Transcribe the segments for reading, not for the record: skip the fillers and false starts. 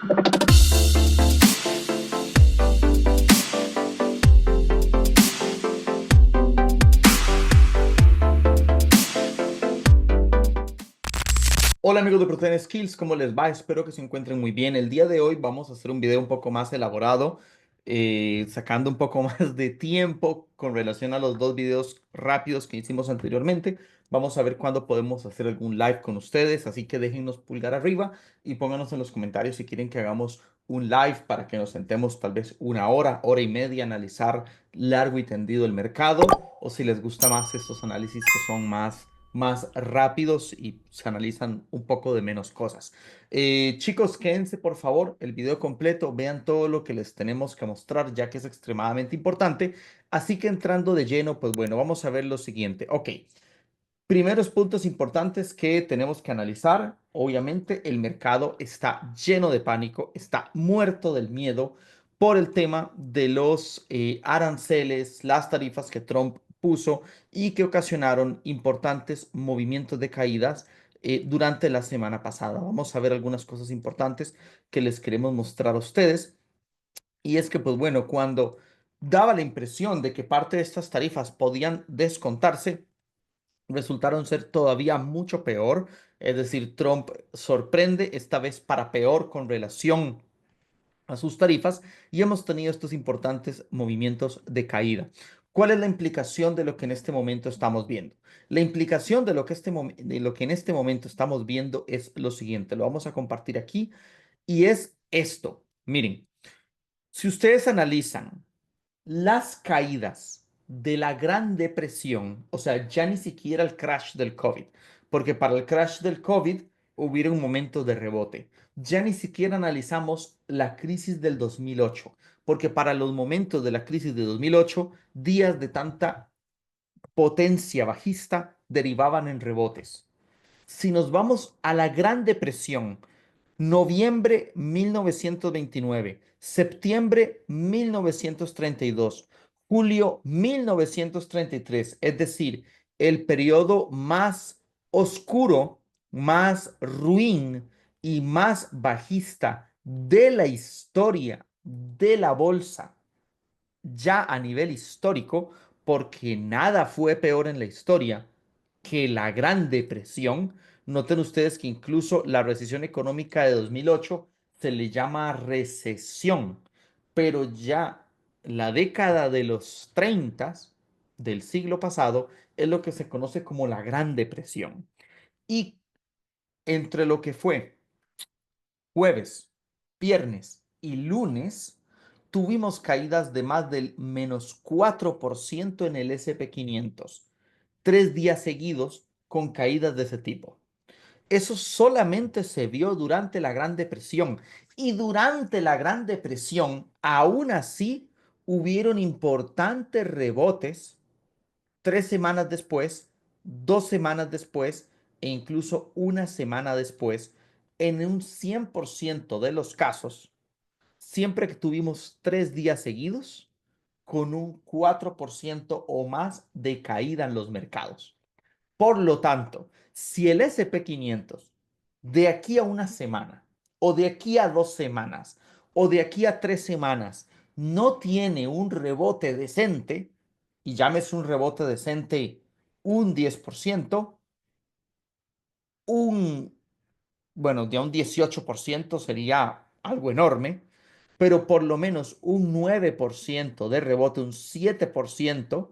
Hola amigos de Protein Skills, ¿cómo les va? Espero que se encuentren muy bien. El día de hoy vamos a hacer un video un poco más elaborado, sacando un poco más de tiempo con relación a los dos videos rápidos que hicimos anteriormente. Vamos a ver cuándo podemos hacer algún live con ustedes, así que déjennos pulgar arriba y pónganos en los comentarios si quieren que hagamos un live para que nos sentemos tal vez una hora, hora y media, a analizar largo y tendido el mercado, o si les gusta más estos análisis que son más rápidos y se analizan un poco de menos cosas. Chicos, quédense por favor el video completo, vean todo lo que les tenemos que mostrar, ya que es extremadamente importante. Así que entrando de lleno, pues bueno, vamos a ver lo siguiente. Ok, primeros puntos importantes que tenemos que analizar. Obviamente, el mercado está lleno de pánico, está muerto del miedo por el tema de los aranceles, las tarifas que Trump puso y que ocasionaron importantes movimientos de caídas durante la semana pasada. Vamos a ver algunas cosas importantes que les queremos mostrar a ustedes. Y es que, pues bueno, cuando daba la impresión de que parte de estas tarifas podían descontarse, resultaron ser todavía mucho peor. Es decir, Trump sorprende esta vez para peor con relación a sus tarifas y hemos tenido estos importantes movimientos de caída. ¿Cuál es la implicación de lo que en este momento estamos viendo? La implicación de de lo que en este momento estamos viendo es lo siguiente. Lo vamos a compartir aquí y es esto. Miren, si ustedes analizan las caídas de la Gran Depresión, o sea, ya ni siquiera el crash del COVID, porque para el crash del COVID hubiera un momento de rebote. Ya ni siquiera analizamos la crisis del 2008, porque para los momentos de la crisis de 2008, días de tanta potencia bajista derivaban en rebotes. Si nos vamos a la Gran Depresión, noviembre 1929, septiembre 1932, julio 1933, es decir, el periodo más oscuro, más ruin y más bajista de la historia de la bolsa ya a nivel histórico, porque nada fue peor en la historia que la Gran Depresión. Noten ustedes que incluso la recesión económica de 2008 se le llama recesión, pero ya la década de los 30 del siglo pasado es lo que se conoce como la Gran Depresión. Y entre lo que fue jueves, viernes y lunes, tuvimos caídas de más del -4% en el SP 500. 3 días seguidos con caídas de ese tipo. Eso solamente se vio durante la Gran Depresión. Y durante la Gran Depresión, aún así, hubieron importantes rebotes 3 semanas después, 2 semanas después e incluso una semana después, en un 100% de los casos, siempre que tuvimos 3 días seguidos con un 4% o más de caída en los mercados. Por lo tanto, si el SP 500 de aquí a una semana, o de aquí a 2 semanas, o de aquí a 3 semanas, no tiene un rebote decente, y llámese un rebote decente un 10%, un, bueno, ya un 18% sería algo enorme, pero por lo menos un 9% de rebote, un 7%.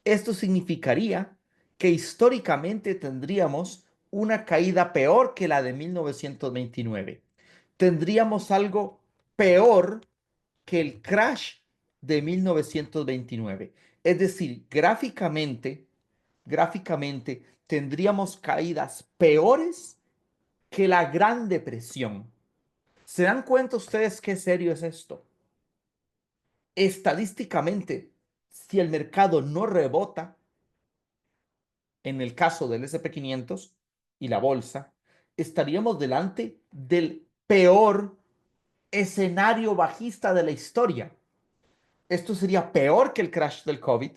Esto significaría que históricamente tendríamos una caída peor que la de 1929. Tendríamos algo peor que el crash de 1929. Es decir, gráficamente tendríamos caídas peores que la Gran Depresión. ¿Se dan cuenta ustedes qué serio es esto? Estadísticamente, si el mercado no rebota, en el caso del SP 500 y la bolsa, estaríamos delante del peor escenario bajista de la historia. Esto sería peor que el crash del COVID,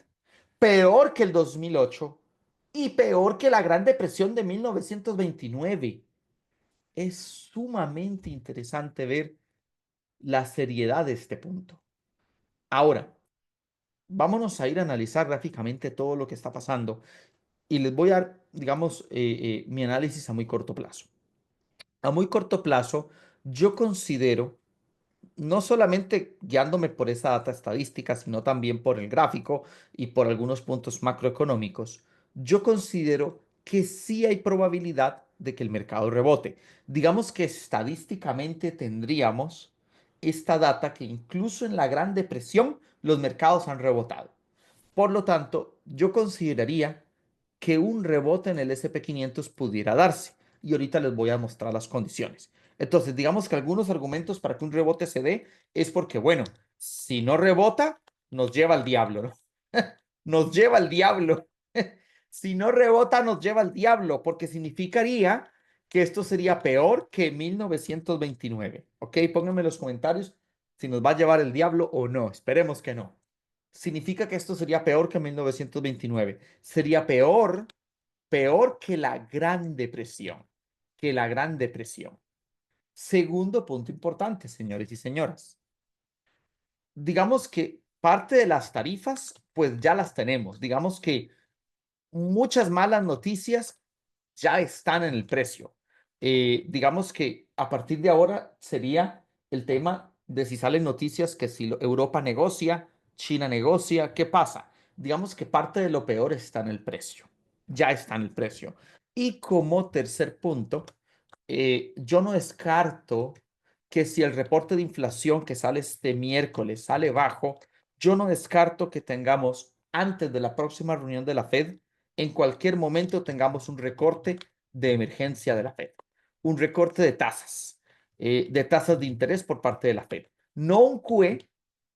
peor que el 2008 y peor que la Gran Depresión de 1929. es sumamente interesante ver la seriedad de este punto. Ahora, vámonos a ir a analizar gráficamente todo lo que está pasando y les voy a dar, digamos, mi análisis a muy corto plazo. A muy corto plazo, yo considero, no solamente guiándome por esa data estadística, sino también por el gráfico y por algunos puntos macroeconómicos, yo considero que sí hay probabilidad de que el mercado rebote. Digamos que estadísticamente tendríamos esta data que incluso en la Gran Depresión los mercados han rebotado. Por lo tanto, yo consideraría que un rebote en el SP 500 pudiera darse. Y ahorita les voy a mostrar las condiciones. Entonces, digamos que algunos argumentos para que un rebote se dé es porque, bueno, si no rebota, nos lleva al diablo, ¿no? Nos lleva al diablo. Si no rebota, nos lleva al diablo, porque significaría que esto sería peor que 1929. ¿Ok? Pónganme en los comentarios si nos va a llevar el diablo o no. Esperemos que no. Significa que esto sería peor que 1929. Sería peor que la Gran Depresión. Que la Gran Depresión. Segundo punto importante, señores y señoras. Digamos que parte de las tarifas, pues ya las tenemos. Digamos que muchas malas noticias ya están en el precio. Digamos que a partir de ahora sería el tema de si salen noticias que si Europa negocia, China negocia, ¿qué pasa? Digamos que parte de lo peor está en el precio, ya está en el precio. Y como tercer punto, yo no descarto que si el reporte de inflación que sale este miércoles sale bajo, yo no descarto que tengamos antes de la próxima reunión de la Fed, en cualquier momento tengamos un recorte de emergencia de la Fed, un recorte de tasas de interés por parte de la Fed. No un QE,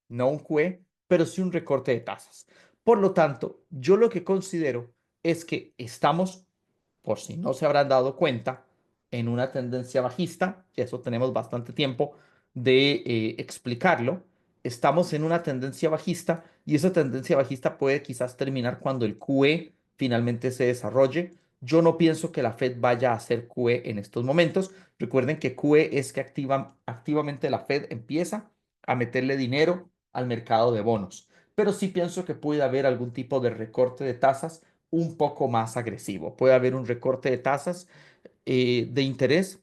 no un QE, pero sí un recorte de tasas. Por lo tanto, yo lo que considero es que estamos, por si no se habrán dado cuenta, en una tendencia bajista, y eso tenemos bastante tiempo de explicarlo. Estamos en una tendencia bajista y esa tendencia bajista puede quizás terminar cuando el QE finalmente se desarrolle. Yo no pienso que la Fed vaya a hacer QE en estos momentos. Recuerden que QE es que activamente la Fed empieza a meterle dinero al mercado de bonos. Pero sí pienso que puede haber algún tipo de recorte de tasas un poco más agresivo. Puede haber un recorte de tasas de interés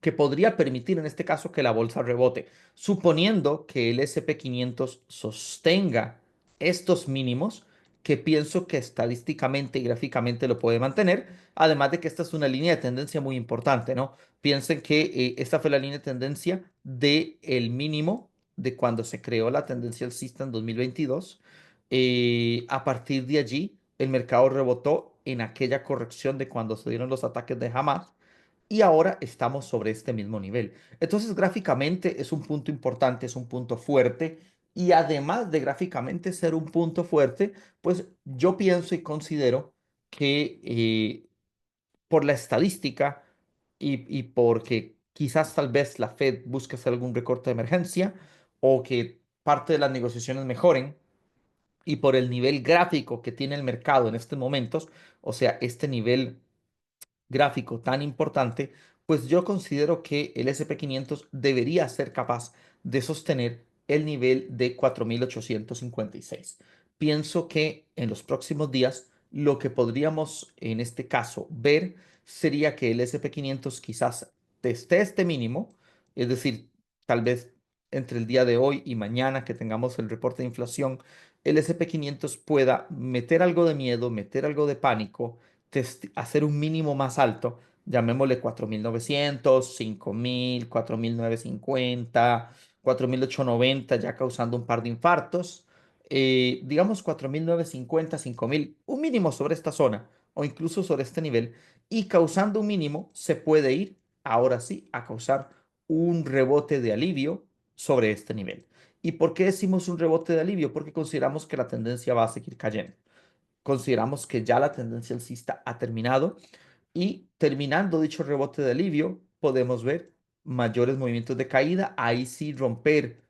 que podría permitir en este caso que la bolsa rebote, suponiendo que el SP 500 sostenga estos mínimos, que pienso que estadísticamente y gráficamente lo puede mantener, además de que esta es una línea de tendencia muy importante, ¿no? Piensen que esta fue la línea de tendencia del mínimo de cuando se creó la tendencia alcista en 2022. A partir de allí, el mercado rebotó en aquella corrección de cuando se dieron los ataques de Hamas y ahora estamos sobre este mismo nivel. Entonces, gráficamente es un punto importante, es un punto fuerte y además de gráficamente ser un punto fuerte, pues yo pienso y considero que por la estadística y porque quizás tal vez la Fed busque hacer algún recorte de emergencia o que parte de las negociaciones mejoren y por el nivel gráfico que tiene el mercado en estos momentos, o sea, este nivel gráfico tan importante, pues yo considero que el SP 500 debería ser capaz de sostener el nivel de 4.856. Pienso que en los próximos días lo que podríamos en este caso ver sería que el SP 500 quizás teste este mínimo, es decir, tal vez entre el día de hoy y mañana que tengamos el reporte de inflación, el SP 500 pueda meter algo de miedo, meter algo de pánico, hacer un mínimo más alto, llamémosle 4.900, 5.000, 4.950, 4.890, ya causando un par de infartos. Digamos 4.950, 5.000, un mínimo sobre esta zona o incluso sobre este nivel. Y causando un mínimo se puede ir, ahora sí, a causar un rebote de alivio sobre este nivel. ¿Y por qué decimos un rebote de alivio? Porque consideramos que la tendencia va a seguir cayendo. Consideramos que ya la tendencia alcista ha terminado y terminando dicho rebote de alivio, podemos ver mayores movimientos de caída, ahí sí romper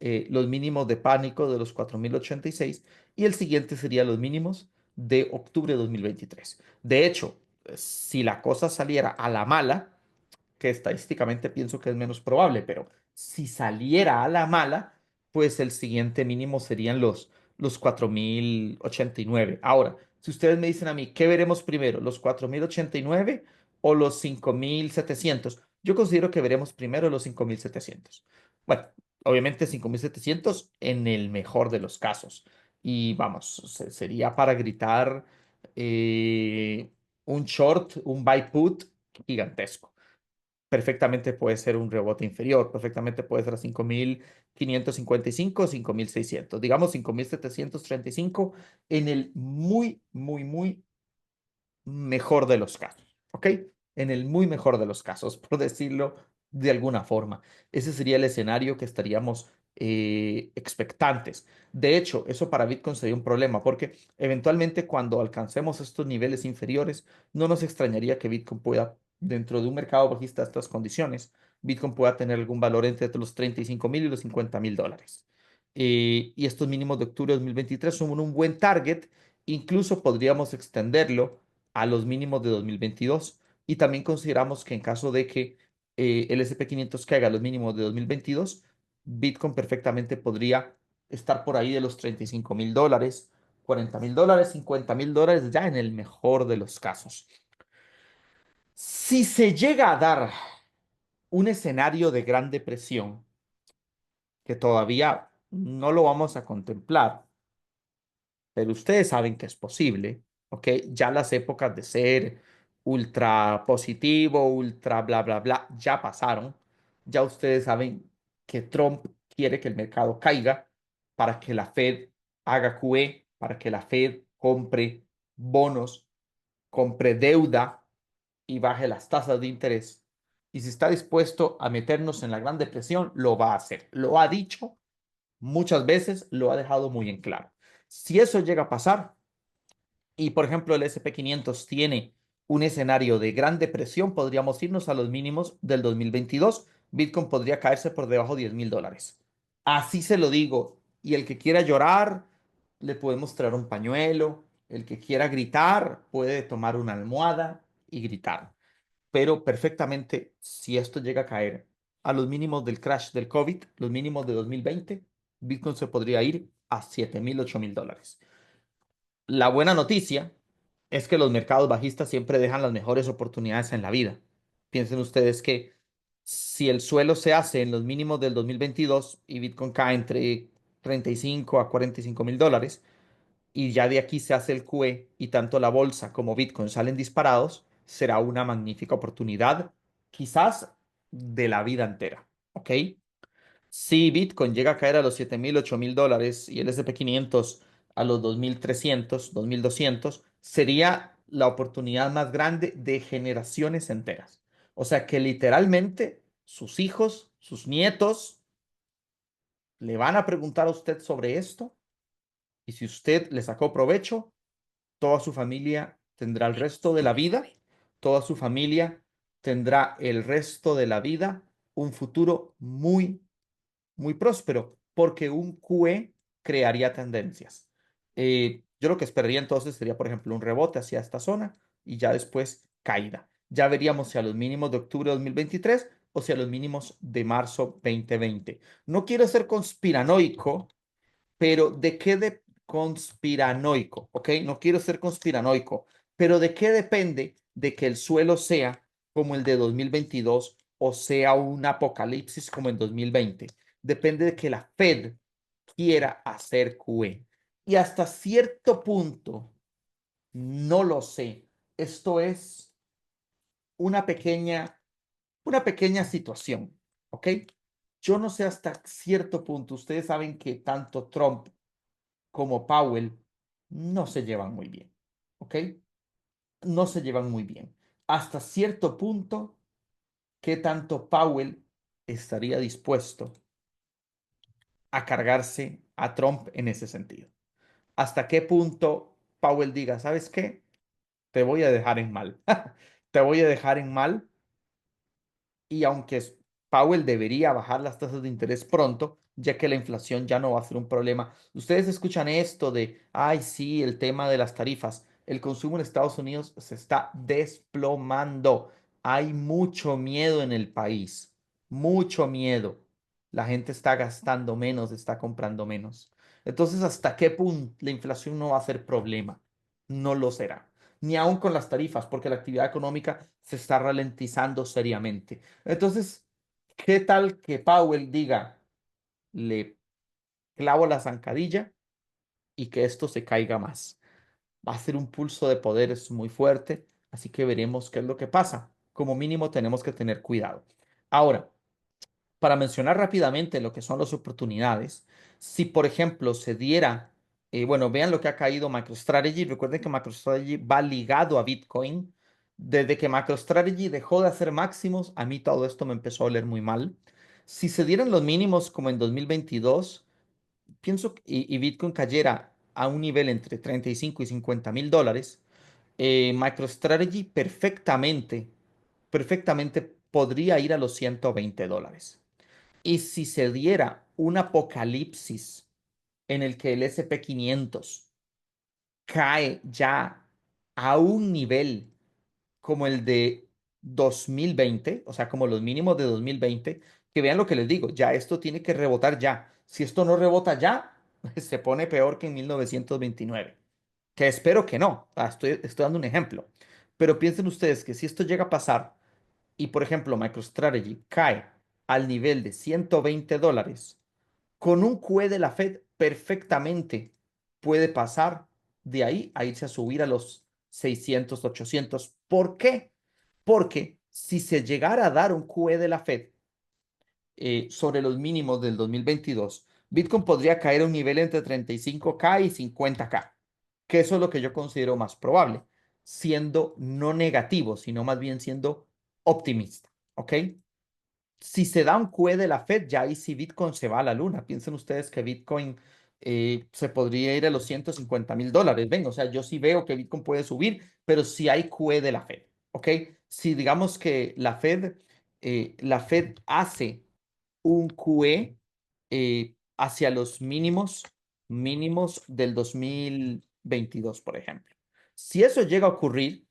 los mínimos de pánico de los 4.086 y el siguiente sería los mínimos de octubre de 2023. De hecho, si la cosa saliera a la mala, que estadísticamente pienso que es menos probable, pero si saliera a la mala, pues el siguiente mínimo serían los 4089. Ahora, si ustedes me dicen a mí, ¿qué veremos primero? ¿Los 4089 o los 5700? Yo considero que veremos primero los 5700. Bueno, obviamente 5700 en el mejor de los casos. Y vamos, sería para gritar eh, un short, un buy put gigantesco. Perfectamente puede ser un rebote inferior, perfectamente puede ser a 5555, 5600, digamos 5735 en el muy, muy, muy mejor de los casos, ¿ok? En el muy mejor de los casos, por decirlo de alguna forma. Ese sería el escenario que estaríamos expectantes. De hecho, eso para Bitcoin sería un problema porque eventualmente cuando alcancemos estos niveles inferiores, no nos extrañaría que Bitcoin pueda, dentro de un mercado bajista de estas condiciones, Bitcoin pueda tener algún valor entre los 35.000 y los 50.000 dólares. Y estos mínimos de octubre de 2023 son un buen target. Incluso podríamos extenderlo a los mínimos de 2022. Y también consideramos que en caso de que el SP 500 caiga a los mínimos de 2022, Bitcoin perfectamente podría estar por ahí de los 35.000 dólares, 40.000 dólares, 50.000 dólares, ya en el mejor de los casos. Si se llega a dar un escenario de gran depresión, que todavía no lo vamos a contemplar, pero ustedes saben que es posible, ¿ok? Ya las épocas de ser ultra positivo, ultra bla, bla, bla, ya pasaron. Ya ustedes saben que Trump quiere que el mercado caiga para que la Fed haga QE, para que la Fed compre bonos, compre deuda y baje las tasas de interés. Y si está dispuesto a meternos en la Gran Depresión, lo va a hacer. Lo ha dicho muchas veces, lo ha dejado muy en claro. Si eso llega a pasar, y por ejemplo el SP 500 tiene un escenario de gran depresión, podríamos irnos a los mínimos del 2022. Bitcoin podría caerse por debajo de 10.000 dólares. Así se lo digo. Y el que quiera llorar, le podemos traer un pañuelo. El que quiera gritar, puede tomar una almohada y gritar. Pero perfectamente, si esto llega a caer a los mínimos del crash del COVID, los mínimos de 2020, Bitcoin se podría ir a 7.000, 8.000 dólares. La buena noticia es que los mercados bajistas siempre dejan las mejores oportunidades en la vida. Piensen ustedes que si el suelo se hace en los mínimos del 2022 y Bitcoin cae entre 35 a 45.000 dólares y ya de aquí se hace el QE y tanto la bolsa como Bitcoin salen disparados, será una magnífica oportunidad, quizás de la vida entera. ¿Ok? Si Bitcoin llega a caer a los 7.000, 8.000 dólares y el SP 500 a los 2.300, 2.200, sería la oportunidad más grande de generaciones enteras. O sea que literalmente sus hijos, sus nietos, le van a preguntar a usted sobre esto y si usted le sacó provecho, toda su familia tendrá el resto de la vida, toda su familia tendrá el resto de la vida un futuro muy muy próspero, porque un QE crearía tendencias. Yo lo que esperaría entonces sería, por ejemplo, un rebote hacia esta zona y ya después caída. Ya veríamos si a los mínimos de octubre de 2023 o si a los mínimos de marzo 2020. No quiero ser conspiranoico, pero ¿de qué de conspiranoico? ¿Ok? No quiero ser conspiranoico, pero ¿de qué depende de que el suelo sea como el de 2022 o sea un apocalipsis como en 2020? Depende de que la Fed quiera hacer QE. Y hasta cierto punto, no lo sé. Esto es una pequeña, una pequeña situación, ¿ok? Yo no sé hasta cierto punto. Ustedes saben que tanto Trump como Powell no se llevan muy bien, ¿ok? No se llevan muy bien. Hasta cierto punto, ¿qué tanto Powell estaría dispuesto a cargarse a Trump en ese sentido? ¿Hasta qué punto Powell diga, ¿sabes qué? Te voy a dejar en mal. Te voy a dejar en mal y aunque Powell debería bajar las tasas de interés pronto, ya que la inflación ya no va a ser un problema. Ustedes escuchan esto de, ay, sí, el tema de las tarifas. El consumo en Estados Unidos se está desplomando. hay mucho miedo en el país, mucho miedo. La gente está gastando menos, está comprando menos. Entonces, ¿hasta qué punto la inflación no va a ser problema? No lo será. Ni aún con las tarifas, porque la actividad económica se está ralentizando seriamente. Entonces, ¿qué tal que Powell diga, le clavo la zancadilla y que esto se caiga más? Va a ser un pulso de poderes muy fuerte, así que veremos qué es lo que pasa. Como mínimo tenemos que tener cuidado. Ahora, para mencionar rápidamente lo que son las oportunidades, si por ejemplo se diera, bueno, vean lo que ha caído MicroStrategy, recuerden que MicroStrategy va ligado a Bitcoin. Desde que MicroStrategy dejó de hacer máximos, a mí todo esto me empezó a oler muy mal. Si se dieran los mínimos como en 2022, pienso y Bitcoin cayera a un nivel entre 35 y $50,000, MicroStrategy perfectamente podría ir a los $120. Y si se diera un apocalipsis en el que el SP 500 cae ya a un nivel como el de 2020, o sea, como los mínimos de 2020, que vean lo que les digo, ya esto tiene que rebotar ya. Si esto no rebota ya, se pone peor que en 1929, que espero que no. Estoy dando un ejemplo. Pero piensen ustedes que si esto llega a pasar y, por ejemplo, MicroStrategy cae al nivel de $120, con un QE de la Fed perfectamente puede pasar de ahí a irse a subir a los 600, 800. ¿Por qué? Porque si se llegara a dar un QE de la Fed sobre los mínimos del 2022, Bitcoin podría caer a un nivel entre 35K y 50K, que eso es lo que yo considero más probable, siendo no negativo, sino más bien siendo optimista. ¿Ok? Si se da un QE de la Fed, ya ahí sí Bitcoin se va a la luna. Piensen ustedes que Bitcoin se podría ir a los $150,000. Ven, o sea, yo sí veo que Bitcoin puede subir, pero si hay QE de la Fed, ¿ok? Si digamos que la Fed hace un QE hacia los mínimos del 2022, por ejemplo. Si eso llega a ocurrir,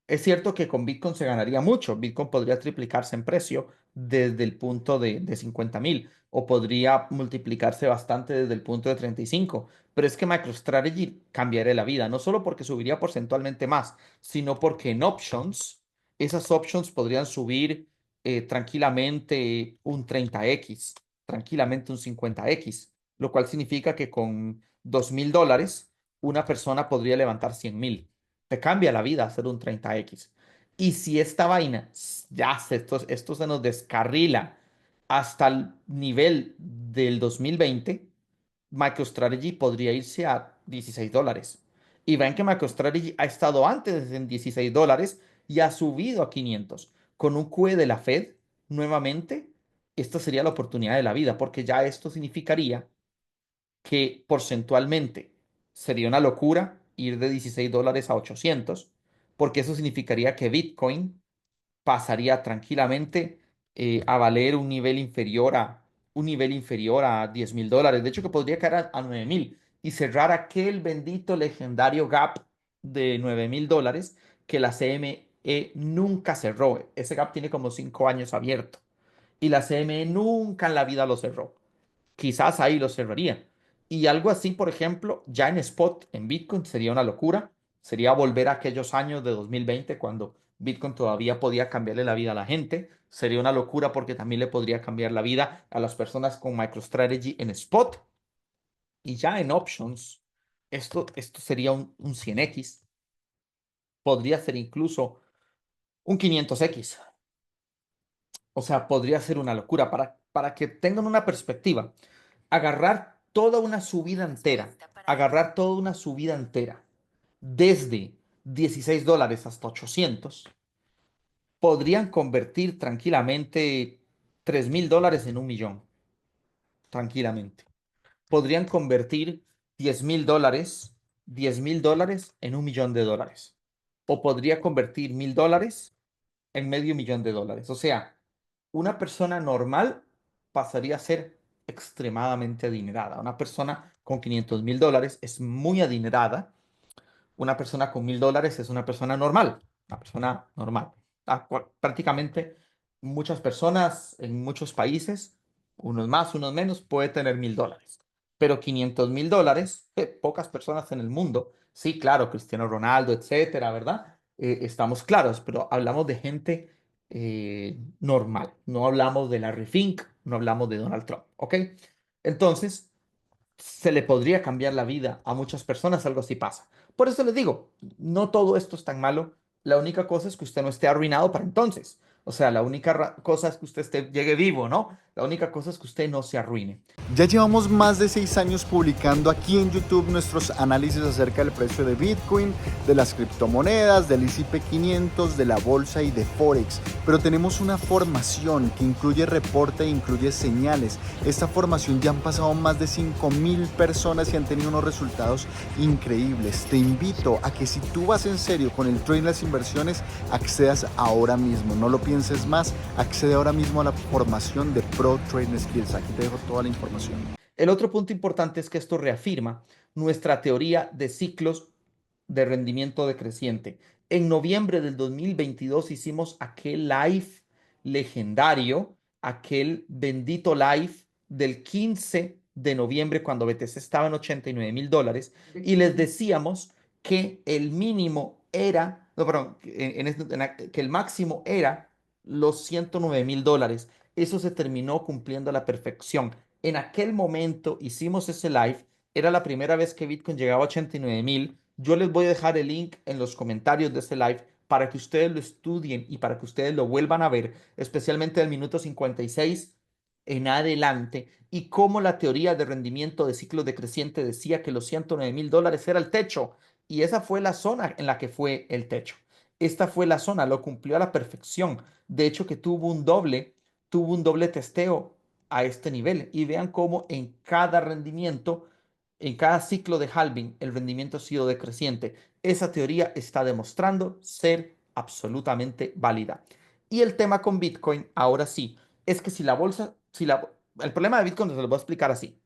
es cierto que con Bitcoin se ganaría mucho. Bitcoin podría triplicarse en precio desde el punto de 50,000 o podría multiplicarse bastante desde el punto de 35. Pero es que MicroStrategy cambiaría la vida, no solo porque subiría porcentualmente más, sino porque en options, esas options podrían subir tranquilamente un 30x, tranquilamente un 50x, lo cual significa que con $2,000 una persona podría levantar 100,000. Te cambia la vida hacer un 30x. Y si esta vaina esto se nos descarrila hasta el nivel del 2020, MicroStrategy podría irse a $16. Y ven que MicroStrategy ha estado antes en $16 y ha subido a 500. Con un QE de la Fed, nuevamente, esta sería la oportunidad de la vida, porque ya esto significaría que porcentualmente sería una locura ir de $16 a 800, porque eso significaría que Bitcoin pasaría tranquilamente a valer un nivel inferior a $10,000. De hecho, que podría caer a 9,000 y cerrar aquel bendito legendario gap de $9,000 que la CME nunca cerró. Ese gap tiene como 5 años abierto y la CME nunca en la vida lo cerró. Quizás ahí lo cerraría. Y algo así, por ejemplo, ya en spot, en Bitcoin, sería una locura. Sería volver a aquellos años de 2020 cuando Bitcoin todavía podía cambiarle la vida a la gente. Sería una locura porque también le podría cambiar la vida a las personas con MicroStrategy en spot. Y ya en options, esto sería un 100x. Podría ser incluso un 500x. O sea, podría ser una locura. Para que tengan una perspectiva, agarrar toda una subida entera, desde $16 hasta 800, podrían convertir tranquilamente $3,000 en 1,000,000, tranquilamente. Podrían convertir $10,000 en $1,000,000. O podría convertir $1,000 en $500,000. O sea, una persona normal pasaría a ser extremadamente adinerada. Una persona con $500,000 es muy adinerada. Una persona con $1,000 es una persona normal. Una persona normal. prácticamente muchas personas en muchos países, unos más, unos menos, puede tener $1000. Pero $500,000, pocas personas en el mundo. Sí, claro, Cristiano Ronaldo, etcétera, ¿verdad? Estamos claros, pero hablamos de gente normal. No hablamos de Larry Fink, no hablamos de Donald Trump, ¿ok? Entonces, se le podría cambiar la vida a muchas personas, algo así pasa. Por eso les digo, no todo esto es tan malo. La única cosa es que usted no esté arruinado para entonces. O sea, la única cosa es que usted llegue vivo, ¿no? La única cosa es que usted no se arruine. Ya llevamos más de 6 años publicando aquí en YouTube nuestros análisis acerca del precio de Bitcoin, de las criptomonedas, del S&P 500, de la bolsa y de Forex. Pero tenemos una formación que incluye reporte e incluye señales. Esta formación ya han pasado más de 5,000 personas y han tenido unos resultados increíbles. Te invito a que si tú vas en serio con el trading y las inversiones, accedas ahora mismo. No lo pienses más, accede ahora mismo a la formación de Pro Trading Skills. Aquí te dejo toda la información. El otro punto importante es que esto reafirma nuestra teoría de ciclos de rendimiento decreciente. En noviembre del 2022 hicimos aquel live legendario, aquel bendito live del 15 de noviembre cuando BTC estaba en $89,000 y les decíamos que el mínimo era, no, perdón, que el máximo era los $109,000. Eso se terminó cumpliendo a la perfección. En aquel momento hicimos ese live, era la primera vez que Bitcoin llegaba a 89,000. Yo les voy a dejar el link en los comentarios de ese live para que ustedes lo estudien y para que ustedes lo vuelvan a ver, especialmente del minuto 56 en adelante, y cómo la teoría de rendimiento de ciclo decreciente decía que los $109,000 era el techo, y esa fue la zona en la que fue el techo. Esta fue la zona, lo cumplió a la perfección. De hecho, que tuvo un doble testeo a este nivel. Y vean cómo en cada rendimiento, en cada ciclo de halving, el rendimiento ha sido decreciente. Esa teoría está demostrando ser absolutamente válida. Y el tema con Bitcoin, ahora sí, es que si la bolsa, el problema de Bitcoin se lo voy a explicar así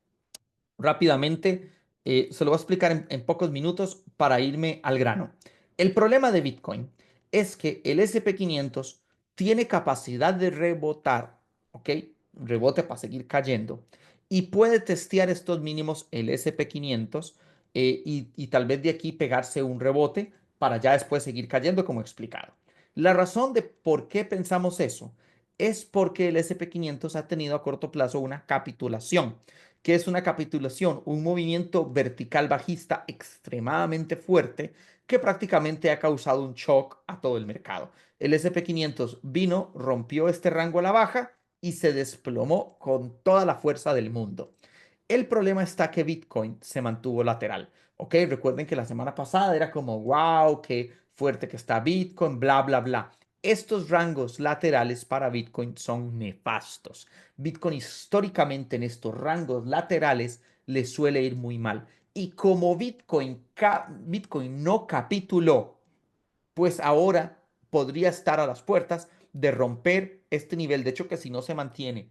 rápidamente, se lo voy a explicar en pocos minutos para irme al grano. El problema de Bitcoin es que el SP 500 tiene capacidad de rebotar, ¿ok? Rebote para seguir cayendo. Y puede testear estos mínimos el SP 500 y tal vez de aquí pegarse un rebote para ya después seguir cayendo como he explicado. La razón de por qué pensamos eso es porque el SP 500 ha tenido a corto plazo una capitulación. ¿Qué es una capitulación? Un movimiento vertical bajista extremadamente fuerte que prácticamente ha causado un shock a todo el mercado. El SP 500 vino, rompió este rango a la baja y se desplomó con toda la fuerza del mundo. El problema está que Bitcoin se mantuvo lateral. ¿Ok? Recuerden que la semana pasada era como, wow, qué fuerte que está Bitcoin, bla, bla, bla. Estos rangos laterales para Bitcoin son nefastos. Bitcoin históricamente en estos rangos laterales le suele ir muy mal. Y como Bitcoin no capituló, pues ahora podría estar a las puertas de romper este nivel. De hecho, que si no se mantiene,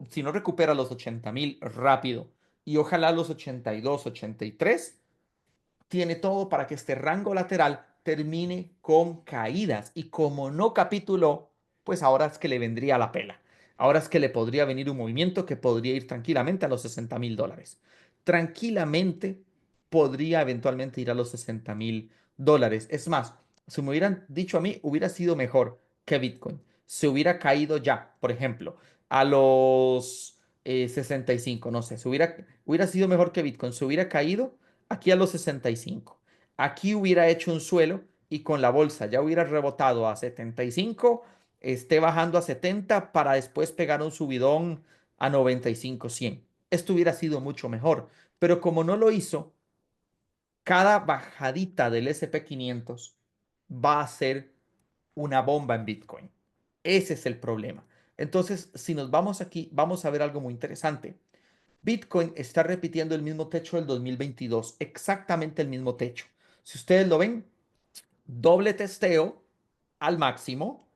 si no recupera los 80,000 rápido y ojalá los 82, 83, tiene todo para que este rango lateral termine con caídas. Y como no capituló, pues ahora es que le vendría la pela. Ahora es que le podría venir un movimiento que podría ir tranquilamente a los $60,000. Tranquilamente podría eventualmente ir a los $60,000. Es más, si me hubieran dicho a mí, hubiera sido mejor que Bitcoin. Se hubiera caído ya, por ejemplo, a los 65, no sé, hubiera sido mejor que Bitcoin. Se hubiera caído aquí a los 65. Aquí hubiera hecho un suelo y con la bolsa ya hubiera rebotado a 75, esté bajando a 70 para después pegar un subidón a 95, 100. Esto hubiera sido mucho mejor, pero como no lo hizo, cada bajadita del SP 500 va a ser una bomba en Bitcoin. Ese es el problema. Entonces, si nos vamos aquí, vamos a ver algo muy interesante. Bitcoin está repitiendo el mismo techo del 2022, exactamente el mismo techo. Si ustedes lo ven, doble testeo al máximo,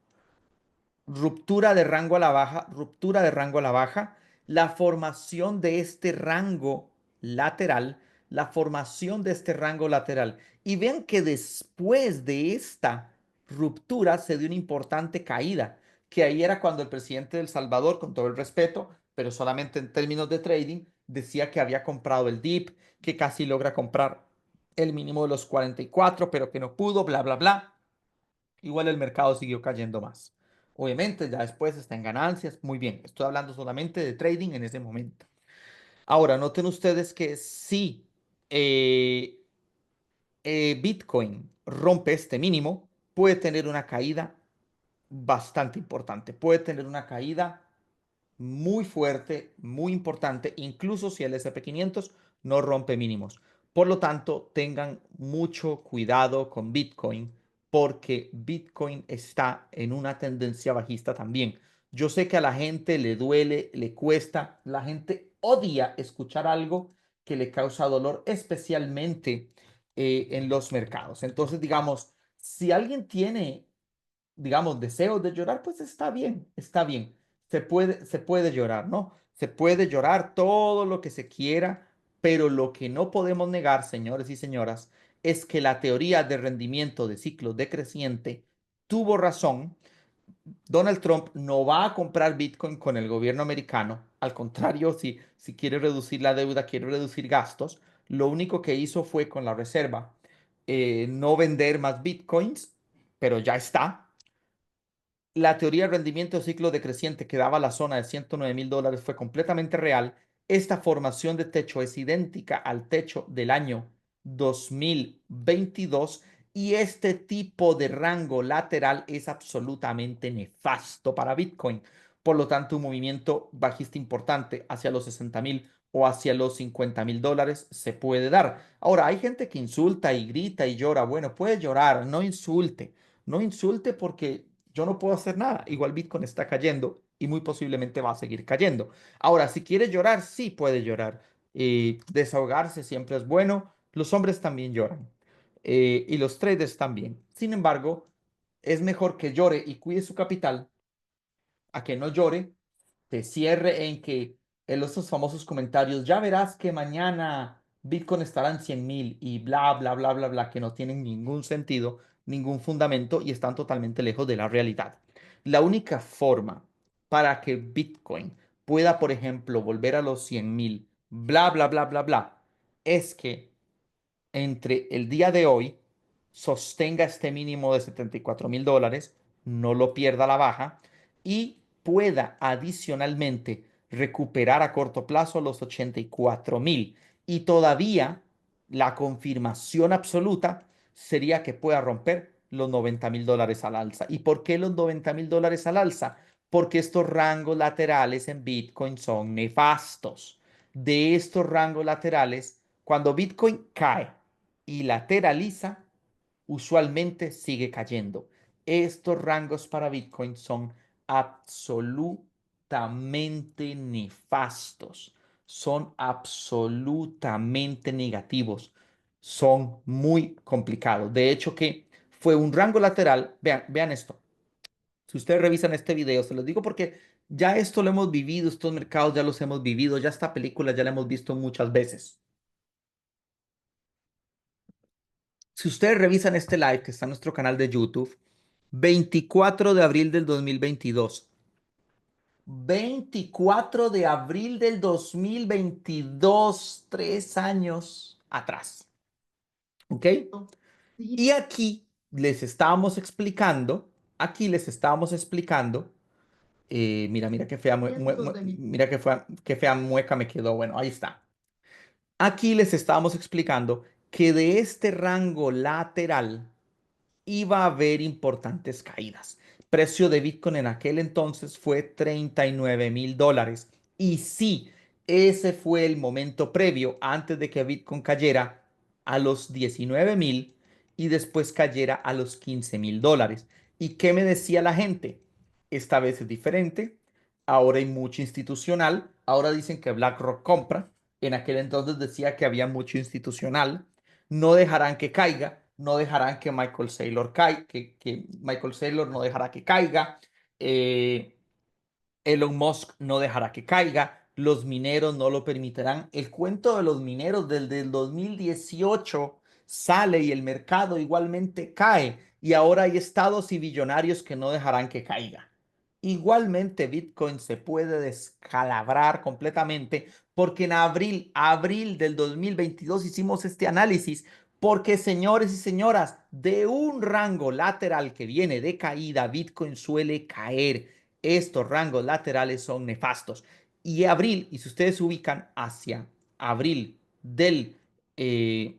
ruptura de rango a la baja, ruptura de rango a la baja, la formación de este rango lateral, la formación de este rango lateral. Y vean que después de esta ruptura se dio una importante caída, que ahí era cuando el presidente de El Salvador, con todo el respeto, pero solamente en términos de trading, decía que había comprado el dip, que casi logra comprar el mínimo de los 44, pero que no pudo, bla, bla, bla. Igual el mercado siguió cayendo más. Obviamente, ya después está en ganancias. Muy bien, estoy hablando solamente de trading en ese momento. Ahora, noten ustedes que si eh, Bitcoin rompe este mínimo, puede tener una caída bastante importante. Puede tener una caída muy fuerte, muy importante, incluso si el SP 500 no rompe mínimos. Por lo tanto, tengan mucho cuidado con Bitcoin porque Bitcoin está en una tendencia bajista también. Yo sé que a la gente le duele, le cuesta, la gente odia escuchar algo que le causa dolor, especialmente en los mercados. Entonces, digamos, si alguien tiene digamos, deseos de llorar, pues está bien, está bien. Se puede llorar, ¿no? Se puede llorar todo lo que se quiera, pero lo que no podemos negar, señores y señoras, es que la teoría de rendimiento de ciclo decreciente tuvo razón. Donald Trump no va a comprar Bitcoin con el gobierno americano. Al contrario, si quiere reducir la deuda, quiere reducir gastos, lo único que hizo fue con la reserva no vender más Bitcoins, pero ya está. La teoría de rendimiento de ciclo decreciente que daba la zona de $109,000 fue completamente real. Esta formación de techo es idéntica al techo del año 2022 y este tipo de rango lateral es absolutamente nefasto para Bitcoin. Por lo tanto, un movimiento bajista importante hacia los 60,000 o hacia los $50,000 se puede dar. Ahora, hay gente que insulta y grita y llora. Bueno, puede llorar, no insulte. No insulte porque yo no puedo hacer nada. Igual Bitcoin está cayendo y muy posiblemente va a seguir cayendo. Ahora, si quiere llorar, sí puede llorar. Desahogarse siempre es bueno. Los hombres también lloran. Y los traders también. Sin embargo, es mejor que llore y cuide su capital a que no llore, te cierre en que en esos famosos comentarios, ya verás que mañana Bitcoin estará en 100,000 y bla, bla, bla, bla, bla, que no tienen ningún sentido, ningún fundamento y están totalmente lejos de la realidad. La única forma para que Bitcoin pueda, por ejemplo, volver a los 100,000, bla, bla, bla, bla, bla, es que entre el día de hoy sostenga este mínimo de $74,000, no lo pierda a la baja y pueda adicionalmente recuperar a corto plazo los 84,000. Y todavía la confirmación absoluta sería que pueda romper los $90,000 al alza. ¿Y por qué los $90,000 al alza? Porque estos rangos laterales en Bitcoin son nefastos. De estos rangos laterales, cuando Bitcoin cae y lateraliza, usualmente sigue cayendo. Estos rangos para Bitcoin son absolutamente nefastos, son absolutamente negativos, son muy complicados. De hecho, que fue un rango lateral, vean, vean esto. Si ustedes revisan este video, se los digo porque ya esto lo hemos vivido, estos mercados ya los hemos vivido, ya esta película ya la hemos visto muchas veces. Si ustedes revisan este live que está en nuestro canal de YouTube, 24 de abril del 2022. 24 de abril del 2022, 3 años atrás. ¿Ok? Y aquí les estábamos explicando, mira, mira qué fea, mira qué fea mueca me quedó. Bueno, ahí está. Aquí les estábamos explicando que de este rango lateral iba a haber importantes caídas. Precio de Bitcoin en aquel entonces fue $39,000. Y sí, ese fue el momento previo antes de que Bitcoin cayera a los 19,000 y después cayera a los $15,000. ¿Y qué me decía la gente? Esta vez es diferente. Ahora hay mucho institucional. Ahora dicen que BlackRock compra. En aquel entonces decía que había mucho institucional. No dejarán que caiga, no dejarán que Michael Saylor caiga, que Michael Saylor no dejará que caiga, eh, Elon Musk no dejará que caiga, los mineros no lo permitirán. El cuento de los mineros desde el 2018 sale y el mercado igualmente cae. Y ahora hay estados y billonarios que no dejarán que caiga. Igualmente, Bitcoin se puede descalabrar completamente porque en abril del 2022 hicimos este análisis porque, señores y señoras, de un rango lateral que viene de caída, Bitcoin suele caer. Estos rangos laterales son nefastos. Y abril, y si ustedes se ubican hacia abril del eh,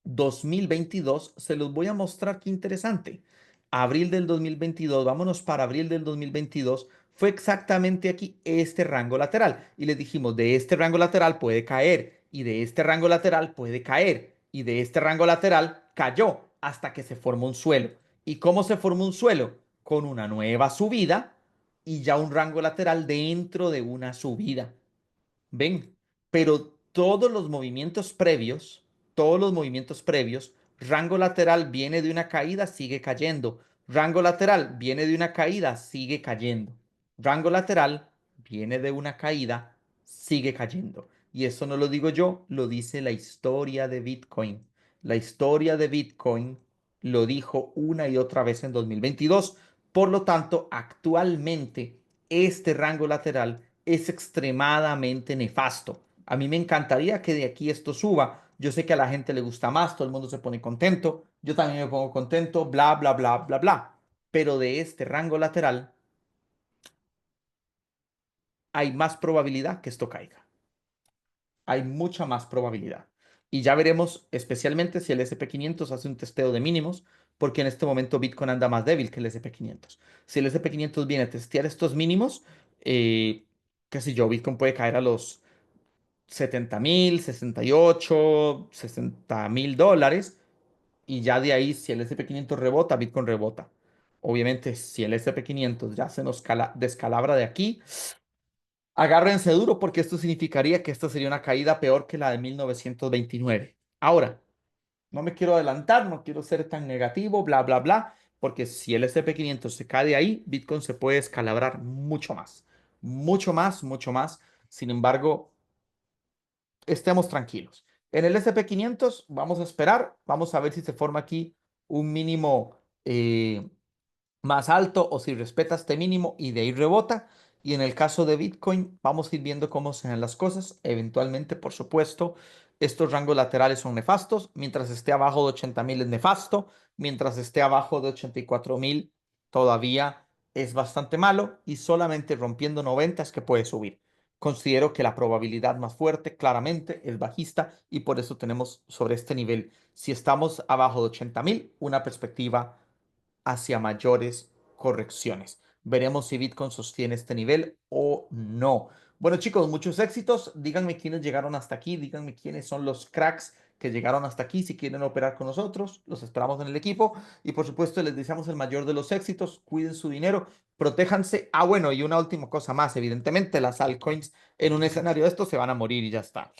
2022, se los voy a mostrar qué interesante. Abril del 2022, vámonos para abril del 2022, fue exactamente aquí este rango lateral. Y les dijimos, de este rango lateral puede caer, y de este rango lateral puede caer, y de este rango lateral cayó hasta que se formó un suelo. ¿Y cómo se formó un suelo? Con una nueva subida y ya un rango lateral dentro de una subida. ¿Ven? Pero todos los movimientos previos, rango lateral viene de una caída, sigue cayendo. Rango lateral viene de una caída, sigue cayendo. Rango lateral viene de una caída, sigue cayendo. Y eso no lo digo yo, lo dice la historia de Bitcoin. La historia de Bitcoin lo dijo una y otra vez en 2022. Por lo tanto, actualmente este rango lateral es extremadamente nefasto. A mí me encantaría que de aquí esto suba. Yo sé que a la gente le gusta más, todo el mundo se pone contento. Yo también me pongo contento, bla, bla, bla, bla, bla. Pero de este rango lateral hay más probabilidad que esto caiga. Hay mucha más probabilidad. Y ya veremos, especialmente si el SP500 hace un testeo de mínimos, porque en este momento Bitcoin anda más débil que el SP500. Si el SP500 viene a testear estos mínimos, eh, qué sé yo, Bitcoin puede caer a los 70.000, 68, $60.000 y ya de ahí si el SP500 rebota, Bitcoin rebota. Obviamente, si el SP500 ya se nos descalabra de aquí, agárrense duro porque esto significaría que esta sería una caída peor que la de 1929. Ahora, no me quiero adelantar, no quiero ser tan negativo, bla, bla, bla, porque si el SP500 se cae de ahí, Bitcoin se puede descalabrar mucho más, mucho más, mucho más. Sin embargo, estemos tranquilos. En el SP500 vamos a esperar, vamos a ver si se forma aquí un mínimo más alto o si respeta este mínimo y de ahí rebota. Y en el caso de Bitcoin, vamos a ir viendo cómo se dan las cosas. Eventualmente, por supuesto, estos rangos laterales son nefastos. Mientras esté abajo de 80.000 es nefasto. Mientras esté abajo de 84.000 todavía es bastante malo. Y solamente rompiendo 90 es que puede subir. Considero que la probabilidad más fuerte claramente es bajista y por eso tenemos sobre este nivel, si estamos abajo de 80.000, una perspectiva hacia mayores correcciones. Veremos si Bitcoin sostiene este nivel o no. Bueno, chicos, muchos éxitos. Díganme quiénes llegaron hasta aquí. Díganme quiénes son los cracks que llegaron hasta aquí. Si quieren operar con nosotros, los esperamos en el equipo. Y por supuesto, les deseamos el mayor de los éxitos. Cuiden su dinero, protéjanse. Ah, bueno, y una última cosa más. Evidentemente, las altcoins en un escenario de esto se van a morir y ya está.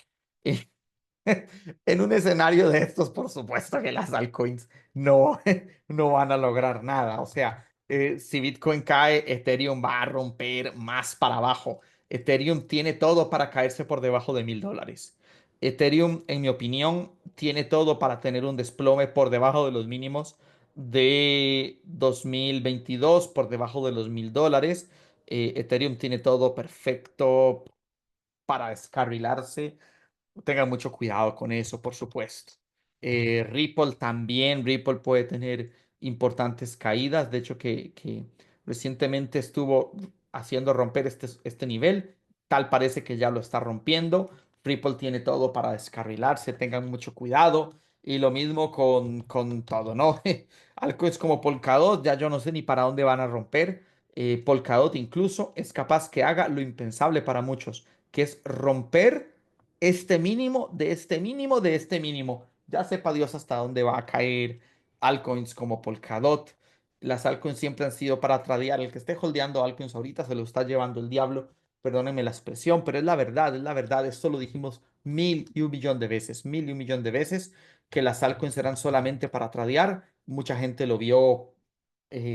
En un escenario de estos, por supuesto que las altcoins no, no van a lograr nada. O sea, si Bitcoin cae, Ethereum va a romper más para abajo. Ethereum tiene todo para caerse por debajo de $1.000. Ethereum, en mi opinión, tiene todo para tener un desplome por debajo de los mínimos de 2022, por debajo de los $1.000. Ethereum tiene todo perfecto para descarrilarse. Tengan mucho cuidado con eso, por supuesto. Ripple también, Ripple puede tener importantes caídas. De hecho, que recientemente estuvo haciendo romper este nivel. Tal parece que ya lo está rompiendo. Ripple tiene todo para descarrilarse. Tengan mucho cuidado. Y lo mismo con todo, ¿no? Altcoins como Polkadot, ya yo no sé ni para dónde van a romper. Polkadot incluso es capaz que haga lo impensable para muchos, que es romper este mínimo, de este mínimo, de este mínimo. Ya sepa Dios hasta dónde va a caer altcoins como Polkadot. Las altcoins siempre han sido para tradear. El que esté holdeando altcoins ahorita se lo está llevando el diablo. Perdónenme la expresión, pero es la verdad, es la verdad. Esto lo dijimos 1.000.000.000 de veces, 1.000.000.000 de veces, que las altcoins eran solamente para tradear. Mucha gente lo vio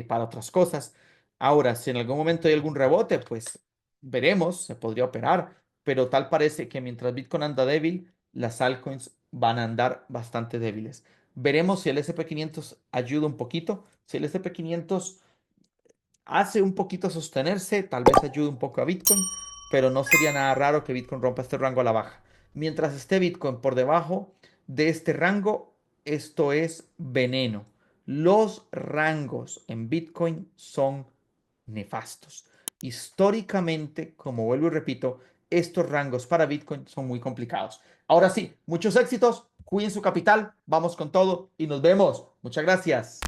para otras cosas. Ahora, si en algún momento hay algún rebote, pues veremos, se podría operar, pero tal parece que mientras Bitcoin anda débil, las altcoins van a andar bastante débiles. Veremos si el SP500 ayuda un poquito. Si el SP500 hace un poquito sostenerse, tal vez ayude un poco a Bitcoin, pero no sería nada raro que Bitcoin rompa este rango a la baja. Mientras esté Bitcoin por debajo de este rango, esto es veneno. Los rangos en Bitcoin son nefastos. Históricamente, como vuelvo y repito, estos rangos para Bitcoin son muy complicados. Ahora sí, muchos éxitos, cuiden su capital, vamos con todo y nos vemos. Muchas gracias.